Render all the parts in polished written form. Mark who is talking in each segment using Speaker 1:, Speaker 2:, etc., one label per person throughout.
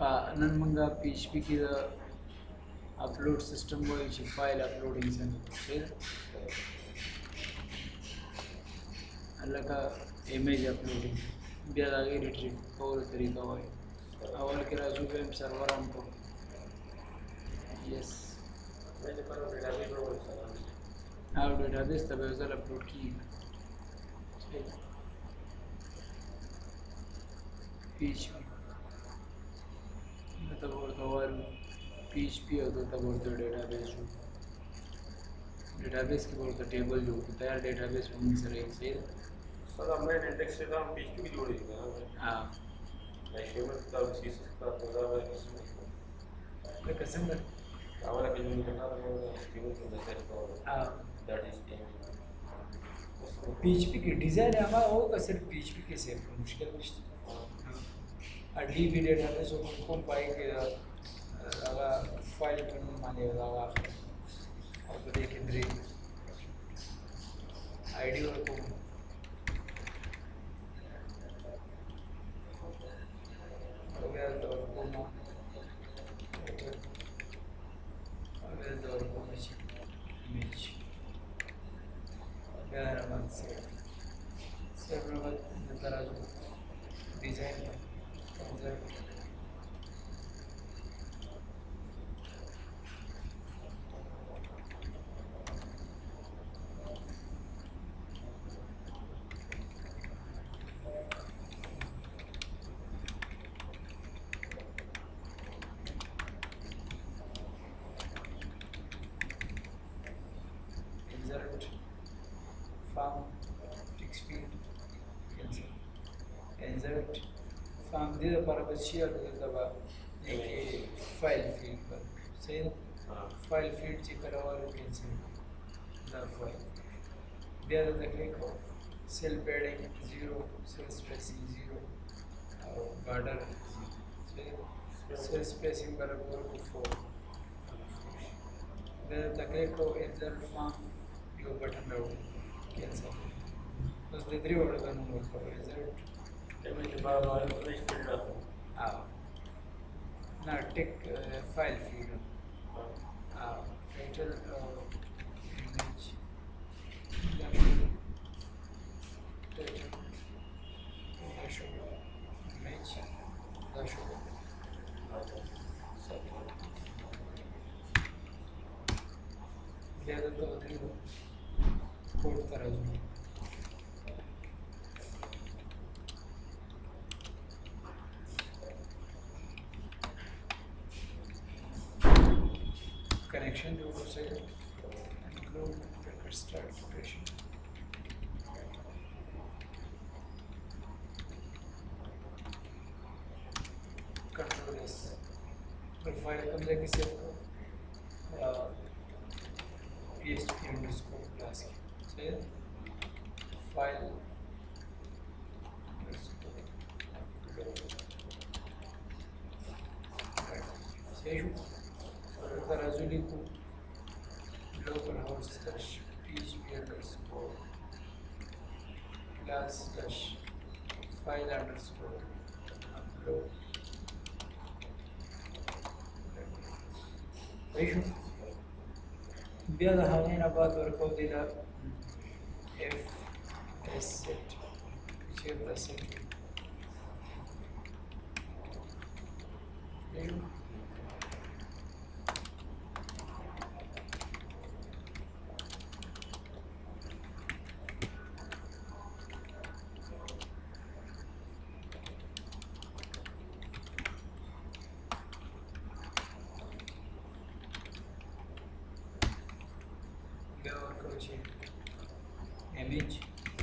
Speaker 1: نن مونږه پی ایچ پی کې د اپلوډ سیستم وایي چې فایل اپلوډینګ څنګه صحیح لکه ایمیج اپلوډینګ بیا د هغې ریټریو کولو طریقه وایي اول کې راځو بیا هم سرور آن کوو یس او ډیټابیس ته به یو ځل اپلوډ کېږي پی ایچ پی دلته به ورته وایو پی ایچ پی او دلته به ورته ډیټابیس جوړ ډیټابیس کې به ورته ټیبل جوړ کړو تیار ډیټابیس به موږ سره یې صحیح ده
Speaker 2: सर हमने इंडेक्स से हम पीएचपी की जोड़ी थी ना
Speaker 1: हाँ
Speaker 2: HTML का CSS का पूरा इसमें
Speaker 1: لکه څنګه
Speaker 2: हमारा के जो लिखा था वो HTML के अंदर का that is
Speaker 1: P H P की डिज़ाइन हमारा होगा सिर्फ पी एच पी के सिर्फ मुश्किल नहीं डी बी डेटाबेस को पाई के फाइल पर माने लगा और तो देखें ड्री आईडी और को अगर और को ना अगर और को इमेज अगर हम सिर्फ तराजू design insert farm text field insert farm دې لپاره به شي دلته به فایل فیلډ پر صحیح ده فایل فیلډ چې کله وایو کینسل دا فایل بیا دلته کلیک کوو سیل پیډینګ 0 سیل سپیسینګ 0 او بارډر صحیح سیل سپیسینګ برابر کو 4 بیا دلته کلیک کوو insert farm یو بټن راوړو کینسل بس د درې وړو باندې ورکوو insert
Speaker 2: image bar और image filter
Speaker 1: now take file field title image title show image show dia ada tuh code terus connection to website and include record start operation. Control S. फिर फाइल कम जाके सेव करो PHP underscore class की सही है फाइल सही है तराजू को local host slash php underscore class slash file underscore upload ایشو بیا د هغې نه بعد ورکو دی دا اف اس سیټ چېرته سیټ ایشو image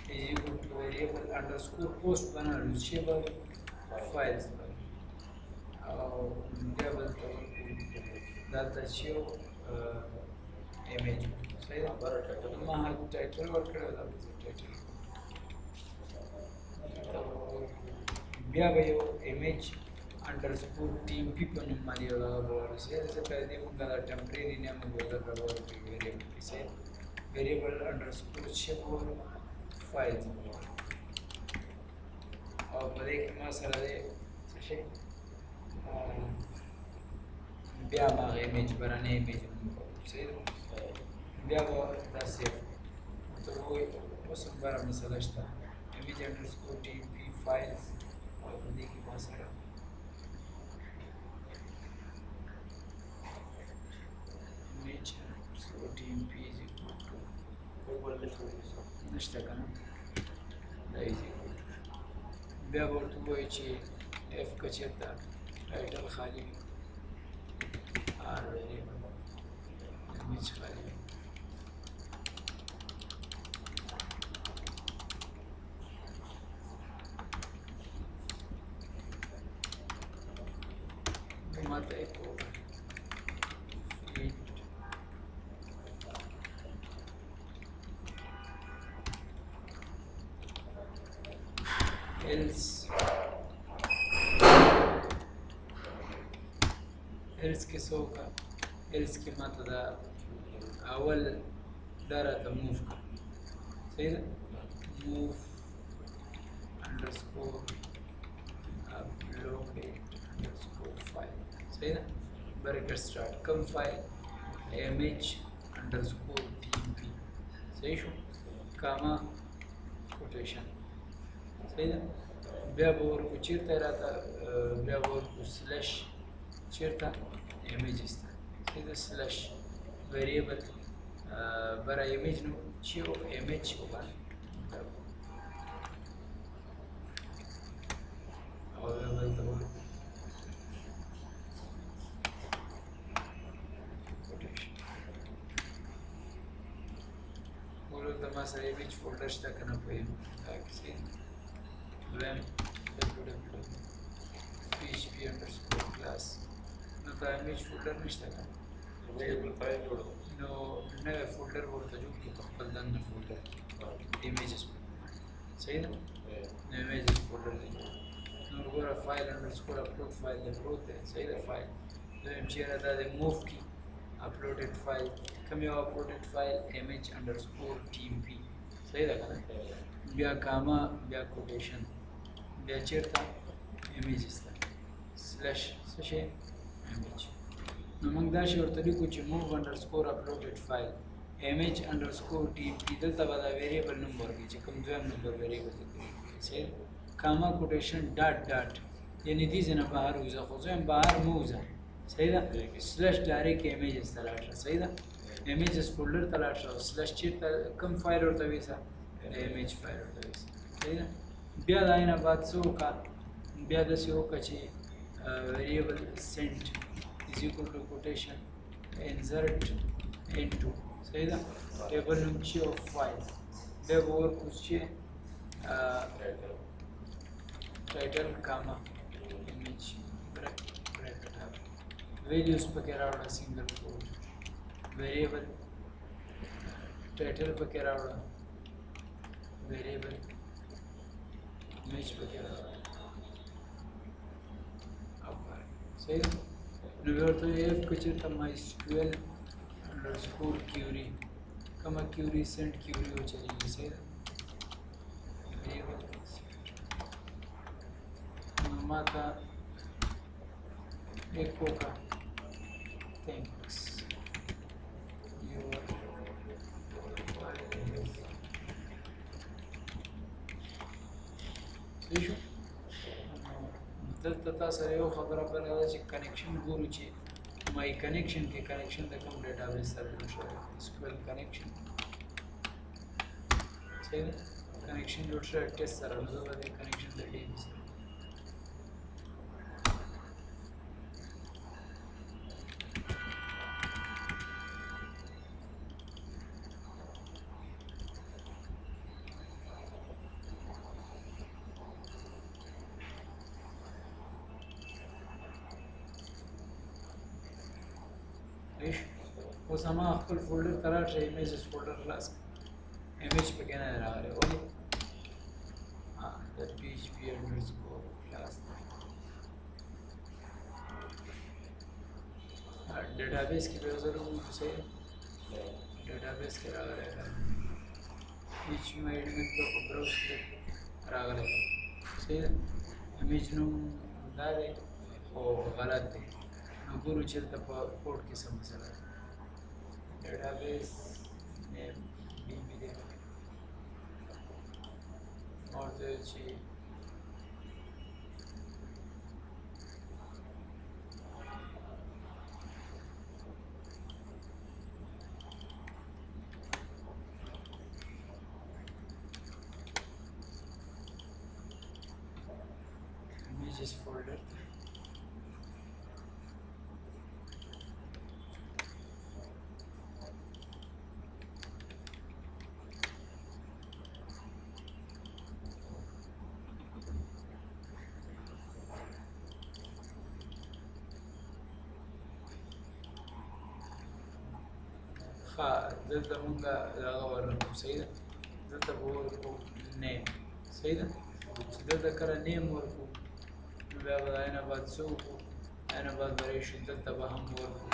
Speaker 1: is equal to variable underscore post बना reachable files variable that show image सही है माह title वर्क करेगा title बिया भयो image underscore tmp पर नंबर ये वाला बोल से पहले मुझे temporary name बोल रहा है variable से variable underscore shape files और बड़े के मसाले से بیا ما ایمیج برانه ایمیج صحیح ده بیا به دا سیف ته وایي اوس هم بره مسله شته ایمیج انډرسکور ټي ام پي فایلز او په دې کې ما سره image underscore tmp is equal to نشته که نه دا is equal to بیا به ورته ووایي چې اف که چېرته ټایټل خالي وي آر ویریبل image خالي وي ماته یې ووایي else کې څه وکړه else کې ماته دا اول دا راته موف کړه صحیح ده موف انډرسکور uploaded underscore file صحیح ده bracket start کوم فایل image underscore tmp صحیح شو کاما کوټیشن صحیح ده بیا به ورکو چېرته راته بیا به ورکو سلش چېرته ایمیجز ته صحیح ده سلش ویریبل برا ایمیج نو چی او ایمیج وباله او بیا به دلته ورکو کوټیشن ورته ما سره ایمیج فولډر شته که نه پوهېږم دا کیسې دویم php underscore class نو دا image folder نشته که نو نوی فولډر ورته جوړ کړي په خپل دننه فولډر کې images صحیح ده نو images فولډر دی نو ګوره فایل انډرسکور اپلوډ فایل دی پروت دی صحیح ده فایل دویم چېرې دا دی موف کړي اپلوډډ فایل کوم یو اپلوډډ فایل image underscore tmp صحیح ده که نه بیا کاما بیا کوټیشن بیا چېرته ایمیجز ته سلش څه شی ایمیج نو موږ دا شی ورته لیکو چې موو انډرسکور اپلوډډ فایل ایمیج انډرسکور ټي پي دلته به دا ویریبل نوم ورکړي چې کوم دویم نمبر ویریبل دی صحیح کاما کوټیشن ډاټ ډاټ یعنې دې ځای نه بهر وځه خو زه یم بهر مه وځه صحیح ده سلش ډایرکټ ایمیجز ته لاړ شه صحیح ده ایمیجز فولډر ته لاړ شه او سلش چېرته کوم فایل ورته ویسه ایمیج فایل ورته ویسه صحیح ده بیا د نه بعد څه وکړه بیا داسې وکړه چې ویریبل سنټ از equal to quotation insert into صحیح ده ټیبل نوم چې او فایل بیا به ورکړو چې ټایټل کاما ایمیج براکټ ویلیوز پکې راوړه سنګل کوټ ویریبل ټایټل پکې راوړه ویریبل ایمیج پکې راوړه صحیح ده نو بیا ورته اف که چېرته mysql underscore query کومه query send query وچلېږي صحیح ده نو ما ته ایک وکړه thanks your صحیح شو دلته تا سره یو خبره بله ده چې کنیکشن ګورو چې مای کنیکشن کې کنیکشن د کوم ډیټابیس سره جوړ شوی SQL کنیکشن صحیح ده کنیکشن جوړ شوی ټیسټ سره نو زه به د کنیکشن د ډي بي سره اوس ما خپل فولډر ته راشه ایمیجز فولډر خلاص ایمیج پکې نه راغلی ولې د PHP underscore class ډیټابیس کې به ضرور وځي ډیټابیس کې راغلی PHP مې ایډمټ په براوز کې راغلی صحیح ده ایمیج نوم دا دی او غلط دی نو ګورو چېرته په کوډ کې څه مسله ده ډیټابیس نیم بي مې دی ما ورته ویل چې images folder دلته مونږه دغه ورکړو صحیح ده دلته به ورکړو نیم صحیح ده چې دلته کله نیم ورکړو نو بیا به د نه بعد څه وکړو نه بعد به راشي دلته به هم ورکړو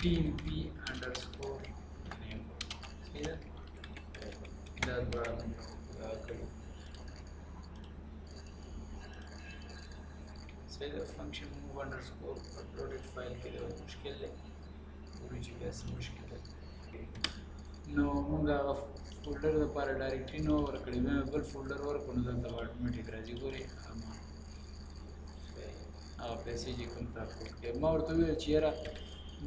Speaker 1: tmp underscore name صحیح ده دا دواړه مونږ کړو صحیح ده function move underscore uploaded file کې دا مشکل دی چې بیا څه مشکل دی نو موږ هغه فولډر لپاره ډایرکټري نه ورکړې مې بل فولډر ورکړو نو دلته به اټومیټیک راځي ګورې هغه پیسې چې کوم ته اپلوډ کړې ما ورته وویل چې یاره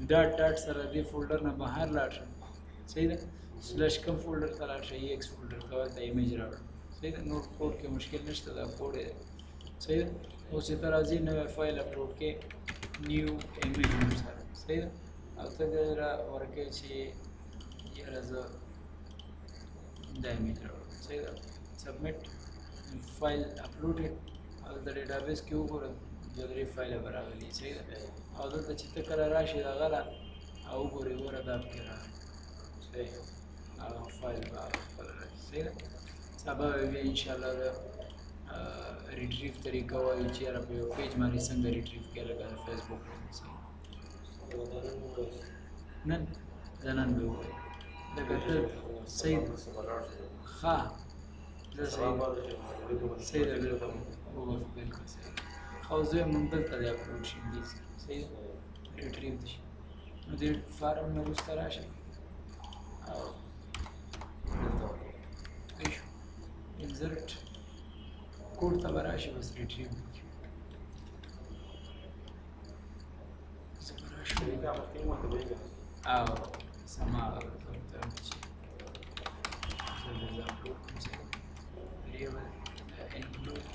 Speaker 1: ډاټ سره دې فولډر نه بهر لاړ شم صحیح ده سلیش کوم فولډر ته لاړ شه ایکس فولډر ته هلته ایمیج راوړه صحیح ده نور کوډ کې مشکل نشته دا کوډ دی صحیح ده اوس چې ته راځې نوی فایل اپلوډ کې نیو ایمیج نوم سره صحیح ده او ته دې ورکوې چې یاره زه دا ایمیج راوړم صحیح ده سبمیټ فایل اپلوډېډ او د ډیټابیس کې وګوره دوه درې فایله به راغلي صحیح ده او دلته چې ته کله راشې دغه له او وګورې ګوره دا پکې راغلی صحیح هغه فایل به هغه خپله راشي صحیح ده سبا به بیا انشاءالله د ریټریو طریقه وایي چې یاره په یو پیج باندې څنګه ریټریو کړې لکه د فیسبوک باندې صحیح نن زه نن به ووایو لکه ته صحیح ده ښه زه صحیح ده بلکل بلکل صحیح او زه یې موږ دلته دی اپلوډ شي دې صحیح ده ریټریو دي شي نو دې فارم نه وروسته راشه او دلته وکړئ شو انزرټ کوډ ته به راشي بس ریټریو وکړي زه به راشم او سما ورته چې زه به اپلوډ کوم څه ویریبل انکلود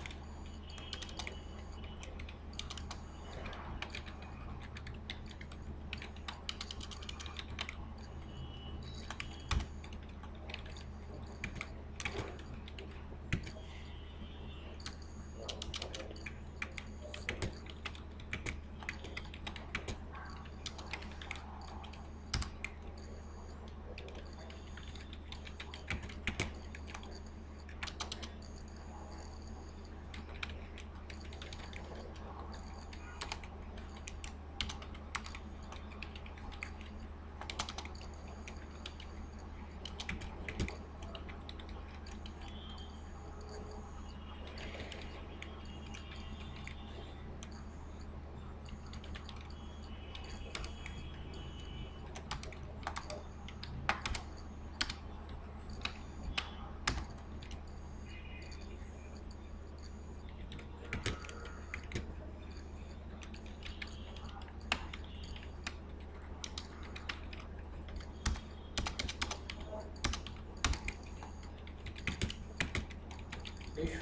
Speaker 1: Deixa.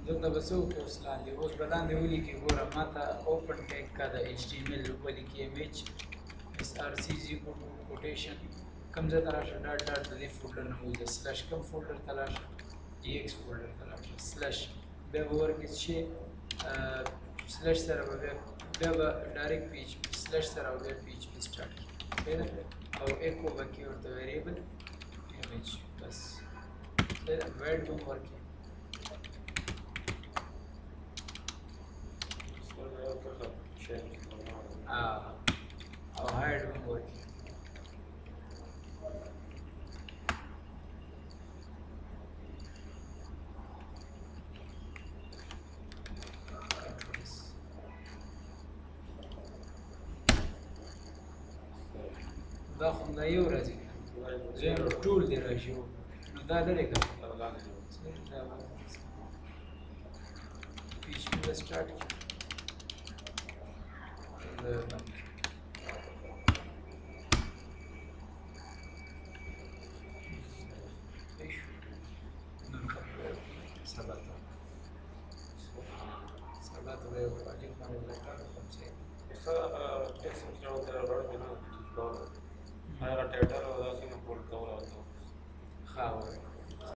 Speaker 1: دلته به څه وکړو اوس لاندې اوس به لاندې ولیکي ګوره ما ته اوپن ټیګ کا د ایچ ټي ایم ایل ولیکي ایمیج اس آر سی زی کوټیشن کوم ځای ته راشه ډاټ ډاټ د دې فولډر نه وځه سلیش کوم فولډر ته لاړ شه ای ایکس فولډر ته لاړ شه سلیش بیا به ورکړي چې سلیش سره به بیا به ډایرکټ پی ایچ پي سلیش سره او بیا پی ایچ پي سټارټ کړي او ایکو به کې ورته ویریبل ایمیج بس ویډ به ورکړي او هایډ به ورکړي دا خو نه یو راځي زه ټول دی راشي نو دا لري که پیچ به سٹارټ
Speaker 2: Era teatro, así no por todo lado.
Speaker 1: خاور